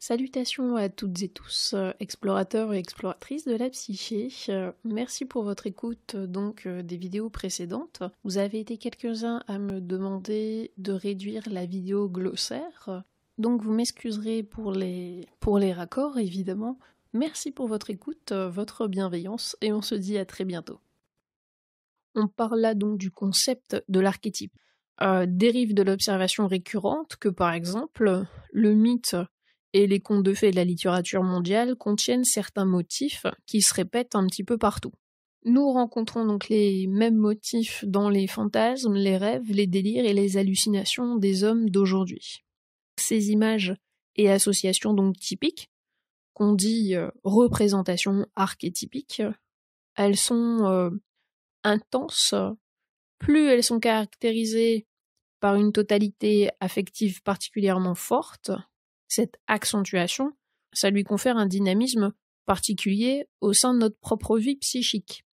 Salutations à toutes et tous, explorateurs et exploratrices de la psyché. Merci pour votre écoute des vidéos précédentes. Vous avez été quelques-uns à me demander de réduire la vidéo glossaire. Donc vous m'excuserez pour les raccords, évidemment. Merci pour votre écoute, votre bienveillance, et on se dit à très bientôt. On parle là donc du concept de l'archétype. Dérive de l'observation récurrente que, par exemple, le mythe et les contes de fées de la littérature mondiale contiennent certains motifs qui se répètent un petit peu partout. Nous rencontrons donc les mêmes motifs dans les fantasmes, les rêves, les délires et les hallucinations des hommes d'aujourd'hui. Ces images et associations donc typiques, qu'on dit représentations archétypiques, elles sont intenses, plus elles sont caractérisées par une totalité affective particulièrement forte. Cette accentuation, ça lui confère un dynamisme particulier au sein de notre propre vie psychique.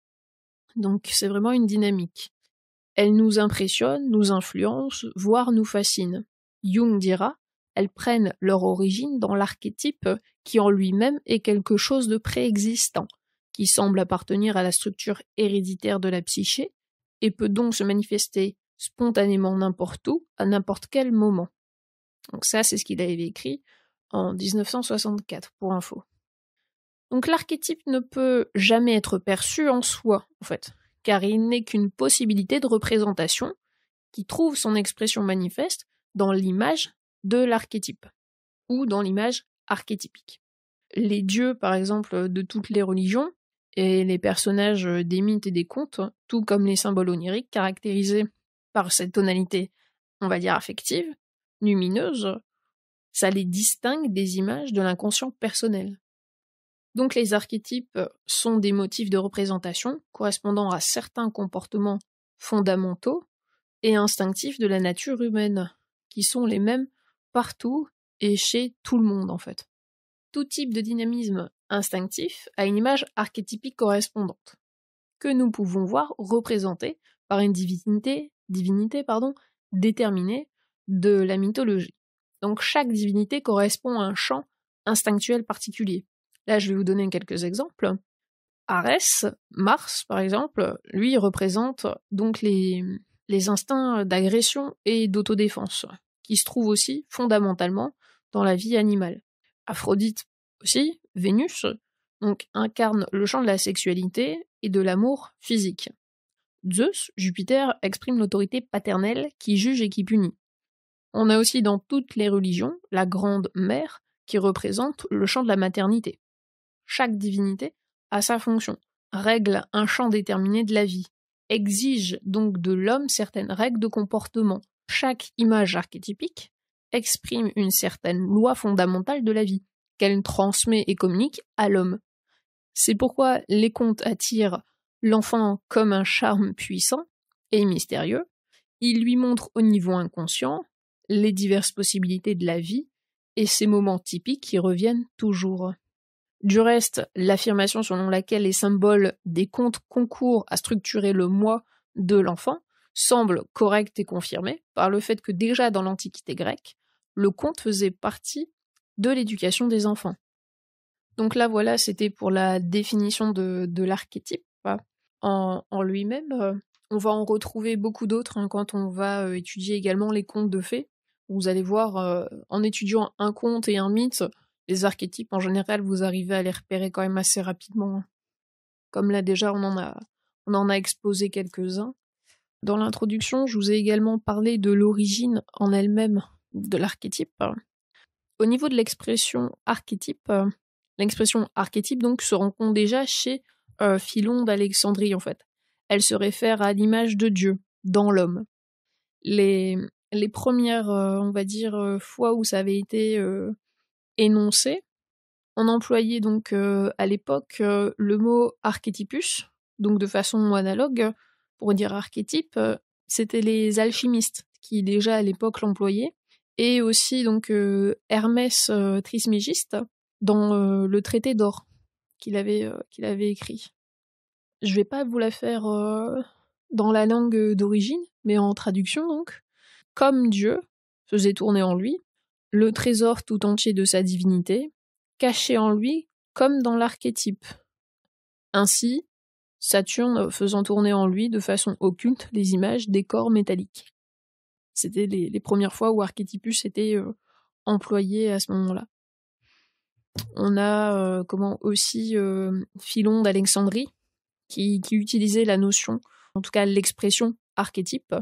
Donc c'est vraiment une dynamique. Elle nous impressionne, nous influence, voire nous fascine. Jung dira, elles prennent leur origine dans l'archétype qui en lui-même est quelque chose de préexistant, qui semble appartenir à la structure héréditaire de la psyché, et peut donc se manifester spontanément n'importe où, à n'importe quel moment. Donc ça, c'est ce qu'il avait écrit en 1964, pour info. Donc l'archétype ne peut jamais être perçu en soi, en fait, car il n'est qu'une possibilité de représentation qui trouve son expression manifeste dans l'image de l'archétype, ou dans l'image archétypique. Les dieux, par exemple, de toutes les religions, et les personnages des mythes et des contes, tout comme les symboles oniriques caractérisés par cette tonalité, on va dire affective, lumineuse, ça les distingue des images de l'inconscient personnel. Donc les archétypes sont des motifs de représentation correspondant à certains comportements fondamentaux et instinctifs de la nature humaine, qui sont les mêmes partout et chez tout le monde en fait. Tout type de dynamisme instinctif a une image archétypique correspondante, que nous pouvons voir représentée par une divinité déterminée de la mythologie. Donc chaque divinité correspond à un champ instinctuel particulier. Là, je vais vous donner quelques exemples. Arès, Mars par exemple, lui représente donc les instincts d'agression et d'autodéfense, qui se trouvent aussi fondamentalement dans la vie animale. Aphrodite aussi, Vénus, donc incarne le champ de la sexualité et de l'amour physique. Zeus, Jupiter, exprime l'autorité paternelle qui juge et qui punit. On a aussi dans toutes les religions la grande mère qui représente le champ de la maternité. Chaque divinité a sa fonction, règle un champ déterminé de la vie, exige donc de l'homme certaines règles de comportement. Chaque image archétypique exprime une certaine loi fondamentale de la vie, qu'elle transmet et communique à l'homme. C'est pourquoi les contes attirent l'enfant comme un charme puissant et mystérieux. Ils lui montrent au niveau inconscient les diverses possibilités de la vie et ces moments typiques qui reviennent toujours. Du reste, l'affirmation selon laquelle les symboles des contes concourent à structurer le moi de l'enfant semble correcte et confirmée par le fait que déjà dans l'Antiquité grecque, le conte faisait partie de l'éducation des enfants. Donc là, voilà, c'était pour la définition de l'archétype en lui-même. On va en retrouver beaucoup d'autres quand on va étudier également les contes de fées. Vous allez voir, en étudiant un conte et un mythe, les archétypes, en général, vous arrivez à les repérer quand même assez rapidement. Comme là, déjà, on en a exposé quelques-uns. Dans l'introduction, je vous ai également parlé de l'origine en elle-même de l'archétype. Au niveau de l'expression archétype donc se rencontre déjà chez Philon d'Alexandrie, en fait. Elle se réfère à l'image de Dieu dans l'homme. Les premières, on va dire, fois où ça avait été énoncé, on employait donc à l'époque le mot archétypus, donc de façon analogue, pour dire archétype, c'était les alchimistes qui déjà à l'époque l'employaient, et aussi donc Hermès Trismégiste dans le traité d'or qu'il avait écrit. Je vais pas vous la faire dans la langue d'origine, mais en traduction donc. Comme Dieu faisait tourner en lui, le trésor tout entier de sa divinité, caché en lui comme dans l'archétype. Ainsi, Saturne faisant tourner en lui de façon occulte les images des corps métalliques. C'était les premières fois où Archétypus était employé à ce moment-là. On a aussi Philon d'Alexandrie qui utilisait la notion, en tout cas l'expression archétype.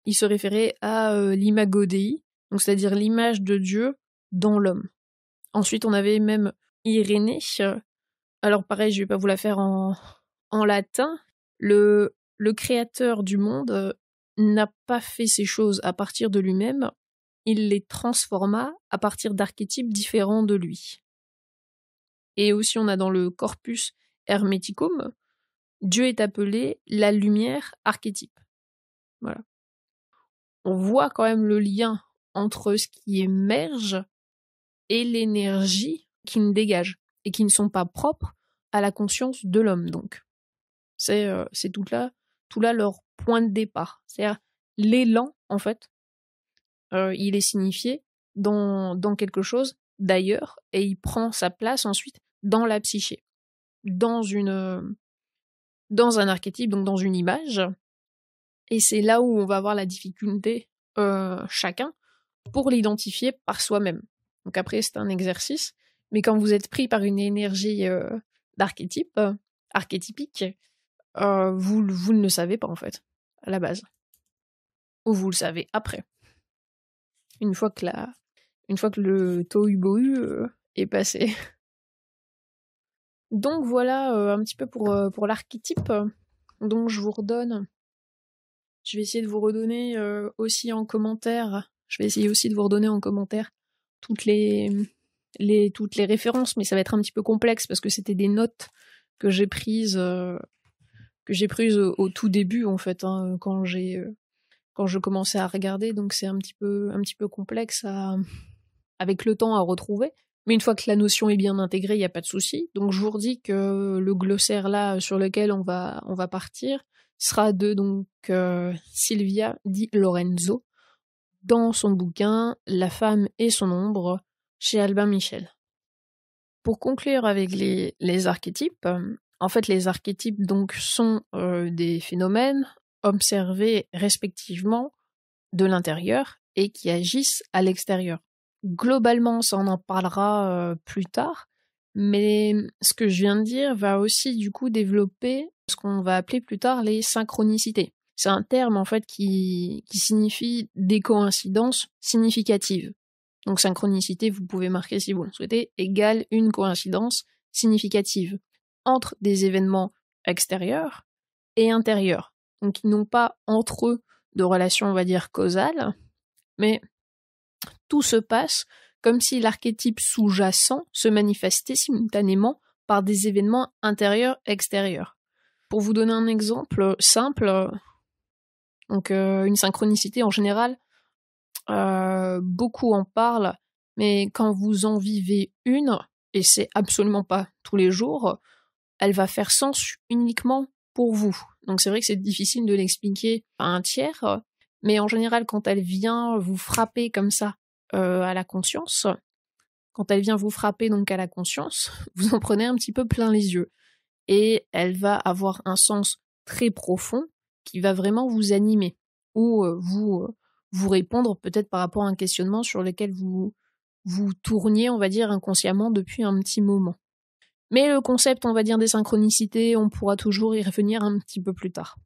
Il se référait à l'imago Dei, donc c'est-à-dire l'image de Dieu dans l'homme. Ensuite, on avait même Irénée. Alors pareil, je vais pas vous la faire en latin. Le créateur du monde n'a pas fait ces choses à partir de lui-même, il les transforma à partir d'archétypes différents de lui. Et aussi on a dans le Corpus Hermeticum, Dieu est appelé la lumière archétype. Voilà. On voit quand même le lien entre ce qui émerge et l'énergie qui nous dégage, et qui ne sont pas propres à la conscience de l'homme, donc. C'est tout là leur point de départ. C'est-à-dire l'élan, en fait, il est signifié dans quelque chose d'ailleurs, et il prend sa place ensuite dans la psyché, dans un archétype, donc dans une image, et c'est là où on va avoir la difficulté chacun pour l'identifier par soi-même. Donc après, c'est un exercice, mais quand vous êtes pris par une énergie d'archétype, archétypique, vous ne le savez pas en fait, à la base. Ou vous le savez après. Une fois que le tohu-bohu est passé. Donc voilà un petit peu pour l'archétype. Donc je vous redonne. Je vais essayer de vous redonner aussi en commentaire. Je vais essayer aussi de vous redonner en commentaire toutes les références, mais ça va être un petit peu complexe parce que c'était des notes que j'ai prises au tout début en fait, hein, quand je commençais à regarder, donc c'est un petit peu complexe avec le temps à retrouver. Mais une fois que la notion est bien intégrée, il n'y a pas de souci. Donc je vous redis que le glossaire là sur lequel on va partir sera de Silvia Di Lorenzo dans son bouquin La femme et son ombre chez Albin Michel. Pour conclure avec les archétypes, en fait les archétypes donc sont des phénomènes observés respectivement de l'intérieur et qui agissent à l'extérieur. Globalement, ça on en parlera plus tard, mais ce que je viens de dire va aussi du coup développer ce qu'on va appeler plus tard les synchronicités. C'est un terme en fait qui signifie des coïncidences significatives. Donc synchronicité, vous pouvez marquer si vous le souhaitez, égale une coïncidence significative entre des événements extérieurs et intérieurs. Donc ils n'ont pas entre eux de relation, on va dire, causale, mais tout se passe comme si l'archétype sous-jacent se manifestait simultanément par des événements intérieurs-extérieurs. Pour vous donner un exemple simple, donc une synchronicité en général, beaucoup en parlent, mais quand vous en vivez une, et c'est absolument pas tous les jours, elle va faire sens uniquement pour vous. Donc c'est vrai que c'est difficile de l'expliquer à un tiers, mais en général quand elle vient vous frapper comme ça à la conscience, quand elle vient vous frapper donc à la conscience, vous en prenez un petit peu plein les yeux. Et elle va avoir un sens très profond qui va vraiment vous animer, ou vous répondre peut-être par rapport à un questionnement sur lequel vous tourniez, on va dire, inconsciemment depuis un petit moment. Mais le concept, on va dire, des synchronicités, on pourra toujours y revenir un petit peu plus tard.